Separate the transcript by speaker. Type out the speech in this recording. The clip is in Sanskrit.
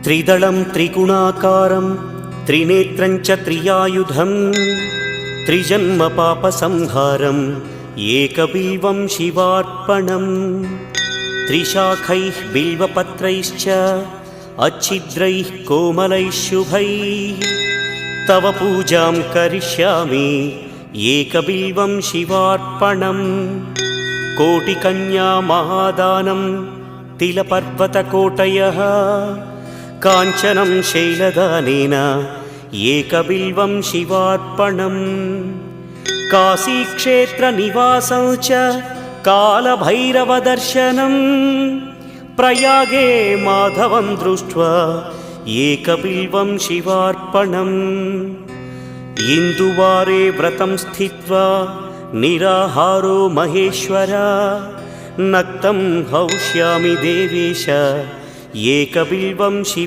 Speaker 1: त्रिदलं त्रिगुणाकारं त्रिनेत्रं च त्रियायुधं त्रिजन्म पापसंहारम् एकबिल्वं शिवार्पणम् त्रिशाखैः बिल्वपत्रैश्च अच्छिद्रैः कोमलैः शुभैः तव पूजां करिष्यामि एकबिल्वं शिवार्पणम् कोटिकन्या महादानं तिलपर्वतकोटयः काञ्चनं शैलदानेन एकबिल्वं शिवार्पणम् काशीक्षेत्रनिवासं च कालभैरवदर्शनम् प्रयागे माधवं दृष्ट्वा एकबिल्वं शिवार्पणम् इन्दुवारे व्रतं स्थित्वा निराहारो महेश्वर नक्तं हौष्यामि देवेश एकबिल्वं शिव